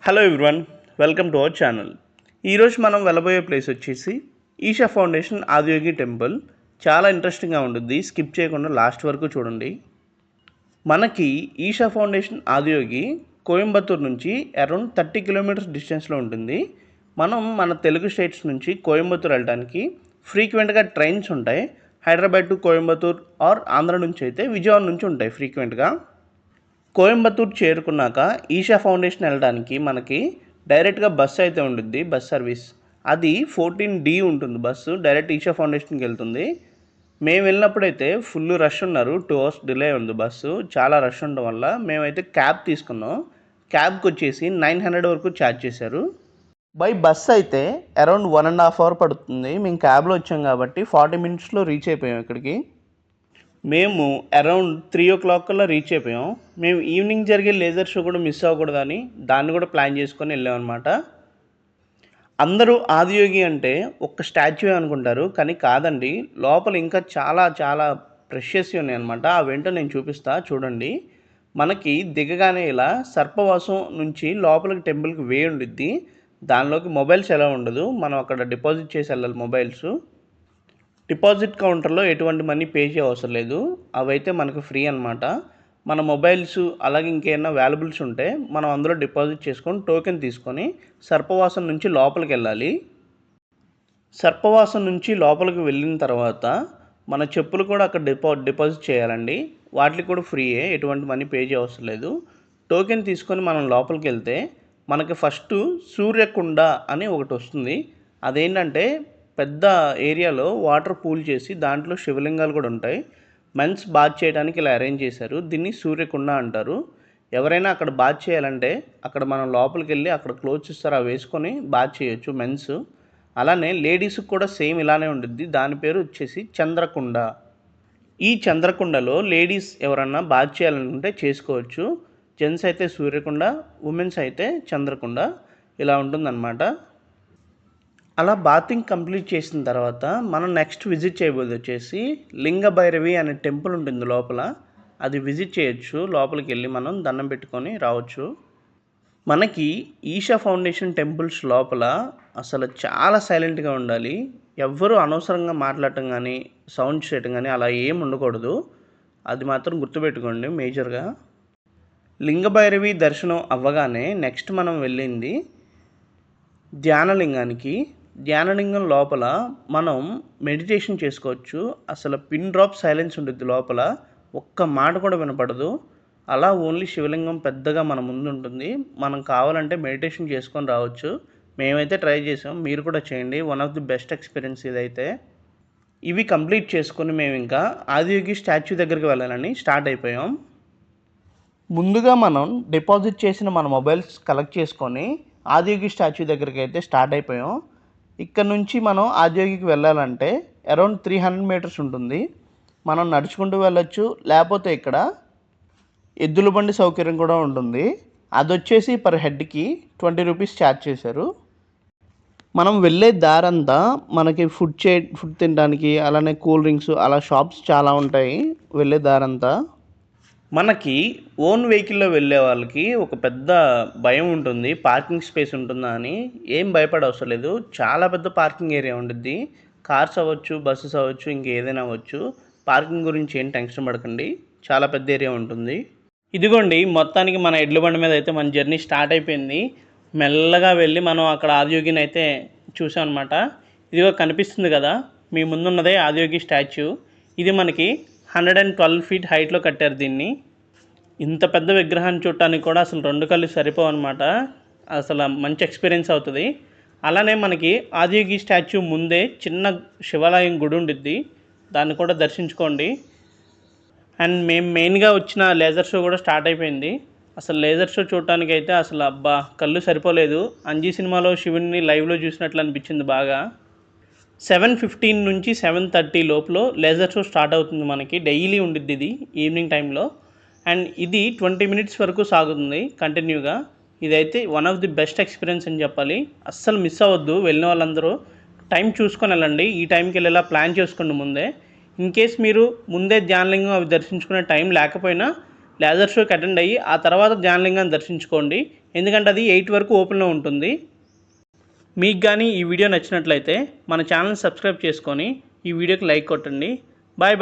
Hello everyone, welcome to our channel. ఈరోజు మనం వెళ్ళబోయే ప్లేస్ వచ్చేసి ఈషా ఫౌండేషన్ ఆదియోగి టెంపుల్. చాలా ఇంట్రెస్టింగ్గా ఉంటుంది, స్కిప్ చేయకుండా లాస్ట్ వరకు చూడండి. మనకి ఈషా ఫౌండేషన్ ఆదియోగి కోయంబత్తూర్ నుంచి అరౌండ్ 30 కిలోమీటర్స్ డిస్టెన్స్లో ఉంటుంది. మనం మన తెలుగు స్టేట్స్ నుంచి కోయంబత్తూర్ వెళ్ళడానికి ఫ్రీక్వెంట్గా ట్రైన్స్ ఉంటాయి. హైదరాబాద్ టు కోయంబత్తూర్ ఆర్ ఆంధ్ర నుంచి అయితే విజయవాడ నుంచి ఉంటాయి ఫ్రీక్వెంట్గా. కోయంబత్తూర్ చేరుకున్నాక ఈషా ఫౌండేషన్ వెళ్ళడానికి మనకి డైరెక్ట్గా బస్సు అయితే ఉంటుంది, బస్ సర్వీస్. అది 14D ఉంటుంది బస్సు, డైరెక్ట్ ఈషా ఫౌండేషన్కి వెళ్తుంది. మేము వెళ్ళినప్పుడైతే ఫుల్ రష్ ఉన్నారు, 2 hours డిలే ఉంది బస్సు. చాలా రష్ ఉండడం వల్ల మేమైతే క్యాబ్ తీసుకున్నాం. క్యాబ్కి వచ్చేసి 900 వరకు ఛార్జ్ చేశారు. బై బస్ అయితే అరౌండ్ 1.5 hour పడుతుంది. మేము క్యాబ్లో వచ్చాం కాబట్టి 40 minutesలో రీచ్ అయిపోయాం ఇక్కడికి. మేము అరౌండ్ 3 o'clock కల్లా రీచ్ అయిపోయాం. మేము ఈవినింగ్ జరిగే లేజర్ షో కూడా మిస్ అవ్వకూడదని దాన్ని కూడా ప్లాన్ చేసుకొని వెళ్ళామన్నమాట. అందరూ ఆదియోగి అంటే ఒక్క స్టాచ్యూ అనుకుంటారు, కానీ కాదండి. లోపల ఇంకా చాలా చాలా ప్రెషియస్ ఉన్నాయి అనమాట. ఆ వెంట నేను చూపిస్తా చూడండి. మనకి దిగగానే ఇలా సర్పవాసం నుంచి లోపలికి టెంపుల్కి వే ఉండిద్ది. దానిలోకి మొబైల్స్ ఎలా ఉండదు, మనం అక్కడ డిపాజిట్ చేసి వెళ్ళాలి మొబైల్స్. డిపాజిట్ కౌంటర్లో ఎటువంటి మనీ పే చేయవసరం లేదు, అవైతే మనకు ఫ్రీ అనమాట. మన మొబైల్స్ అలాగే ఇంకేమైనా వాల్యుబుల్స్ ఉంటే మనం అందులో డిపాజిట్ చేసుకొని టోకెన్ తీసుకొని సర్పవాసం నుంచి లోపలికి వెళ్ళాలి. సర్పవాసం నుంచి లోపలికి వెళ్ళిన తర్వాత మన చెప్పులు కూడా అక్కడ డిపాజిట్ చేయాలండి. వాటికి కూడా ఫ్రీయే, ఎటువంటి మనీ పే చేయవసరం లేదు. టోకెన్ తీసుకొని మనం లోపలికి వెళ్తే మనకి ఫస్ట్ సూర్యకుండ అని ఒకటి వస్తుంది. అదేంటంటే పెద్ద ఏరియాలో వాటర్ పూల్ చేసి దాంట్లో శివలింగాలు కూడా ఉంటాయి. మెన్స్ బాత్ చేయడానికి ఇలా అరేంజ్ చేశారు. దీన్ని సూర్యకుండ అంటారు. ఎవరైనా అక్కడ బాత్ చేయాలంటే అక్కడ మనం లోపలికి వెళ్ళి అక్కడ క్లోత్స్ ఇస్తారు, అవి వేసుకొని బాత్ చేయొచ్చు మెన్స్. అలానే లేడీస్కి కూడా సేమ్ ఇలానే ఉంటుంది. దాని పేరు వచ్చేసి చంద్రకుండ. ఈ చంద్రకుండలో లేడీస్ ఎవరన్నా బాత్ చేయాలనుకుంటే చేసుకోవచ్చు. జెంట్స్ అయితే సూర్యకుండ, ఉమెన్స్ అయితే చంద్రకుండ, ఇలా ఉంటుందన్నమాట. అలా బాతింగ్ కంప్లీట్ చేసిన తర్వాత మనం నెక్స్ట్ విజిట్ చేయబోయేది వచ్చేసి లింగ భైరవి అనే టెంపుల్ ఉంటుంది లోపల. అది విజిట్ చేయొచ్చు. లోపలికి వెళ్ళి మనం దండం పెట్టుకొని రావచ్చు. మనకి ఈషా ఫౌండేషన్ టెంపుల్స్ లోపల అసలు చాలా సైలెంట్గా ఉండాలి. ఎవ్వరూ అనవసరంగా మాట్లాడటం కానీ సౌండ్ చేయటం కానీ అలా ఏం ఉండకూడదు. అది మాత్రం గుర్తుపెట్టుకోండి మేజర్గా. లింగ భైరవి దర్శనం అవ్వగానే నెక్స్ట్ మనం వెళ్ళింది ధ్యానలింగానికి. ధ్యానలింగం లోపల మనం మెడిటేషన్ చేసుకోవచ్చు. అసలు పిన్ డ్రాప్ సైలెన్స్ ఉంటుంది లోపల, ఒక్క మాట కూడా వినపడదు. అలా ఓన్లీ శివలింగం పెద్దగా మన ముందు ఉంటుంది. మనం కావాలంటే మెడిటేషన్ చేసుకొని రావచ్చు. మేమైతే ట్రై చేసాం, మీరు కూడా చేయండి. One of the best experience ఇదైతే. ఇవి కంప్లీట్ చేసుకొని మేము ఇంకా ఆదియోగి స్టాచ్యూ దగ్గరికి వెళ్ళాలని స్టార్ట్ అయిపోయాం. ముందుగా మనం డిపాజిట్ చేసిన మన మొబైల్స్ కలెక్ట్ చేసుకొని ఆదియోగి స్టాచ్యూ దగ్గరికి అయితే స్టార్ట్ అయిపోయాం. ఇక్కడ నుంచి మనం ఆదియోగికి వెళ్ళాలంటే అరౌండ్ 300 meters ఉంటుంది. మనం నడుచుకుంటూ వెళ్ళొచ్చు, లేకపోతే ఇక్కడ ఎద్దుల బండి సౌకర్యం కూడా ఉంటుంది. అది వచ్చేసి పర్ హెడ్కి 20 rupees ఛార్జ్ చేశారు. మనం వెళ్ళే దారంతా మనకి ఫుడ్ తినడానికి, అలానే కూల్ డ్రింక్స్ అలా షాప్స్ చాలా ఉంటాయి వెళ్ళే దారంతా. మనకి ఓన్ వెహికల్లో వెళ్ళే వాళ్ళకి ఒక పెద్ద భయం ఉంటుంది, పార్కింగ్ స్పేస్ ఉంటుందా అని. ఏం భయపడ అవసరం లేదు, చాలా పెద్ద పార్కింగ్ ఏరియా ఉంటుంది. కార్స్ అవ్వచ్చు, బస్సెస్ అవ్వచ్చు, ఇంకేదైనా అవ్వచ్చు. పార్కింగ్ గురించి ఏం టెన్షన్ పడకండి, చాలా పెద్ద ఏరియా ఉంటుంది. ఇదిగోండి, మొత్తానికి మన ఎడ్ల బండి మీద అయితే మన జర్నీ స్టార్ట్ అయిపోయింది. మెల్లగా వెళ్ళి మనం అక్కడ ఆదియోగిని అయితే చూసాం అనమాట. ఇదిగో కనిపిస్తుంది కదా మీ ముందున్నదే ఆదియోగి స్టాచ్యూ. ఇది మనకి 112 feet హైట్లో కట్టారు దీన్ని. ఇంత పెద్ద విగ్రహాన్ని చూడటానికి కూడా అసలు 2 కళ్ళు సరిపోవు అనమాట. అసలు మంచి ఎక్స్పీరియన్స్ అవుతుంది. అలానే మనకి ఆదియోగి స్టాచ్యూ ముందే చిన్న శివాలయం గుడి ఉండిద్ది, దాన్ని కూడా దర్శించుకోండి. అండ్ మేము మెయిన్గా వచ్చిన లేజర్ షో కూడా స్టార్ట్ అయిపోయింది. అసలు లేజర్ షో చూడటానికి అయితే అసలు అబ్బా కళ్ళు సరిపోలేదు. అంజీ సినిమాలో శివుని లైవ్లో చూసినట్లు అనిపించింది బాగా. 7:15 నుంచి 7:30 లోపల లేజర్ షో స్టార్ట్ అవుతుంది. మనకి డైలీ ఉండిద్ది ఇది ఈవినింగ్ టైంలో. అండ్ ఇది 20 minutes వరకు సాగుతుంది కంటిన్యూగా. ఇదైతే one of the best experience అని చెప్పాలి. అస్సలు మిస్ అవ్వద్దు. వెళ్ళిన వాళ్ళందరూ టైం చూసుకొని వెళ్ళండి. ఈ టైంకి వెళ్ళేలా ప్లాన్ చేసుకోండి ముందే. ఇన్ కేస్ మీరు ముందే ధ్యానలింగం అవి దర్శించుకునే టైం లేకపోయినా లేజర్ షోకి అటెండ్ అయ్యి ఆ తర్వాత ధ్యానలింగాన్ని దర్శించుకోండి. ఎందుకంటే అది 8 వరకు ఓపెన్లో ఉంటుంది. మీకు కానీ ఈ వీడియో నచ్చినట్లయితే మన ఛానల్ సబ్స్క్రైబ్ చేసుకొని ఈ వీడియోకి లైక్ కొట్టండి. Bye bye.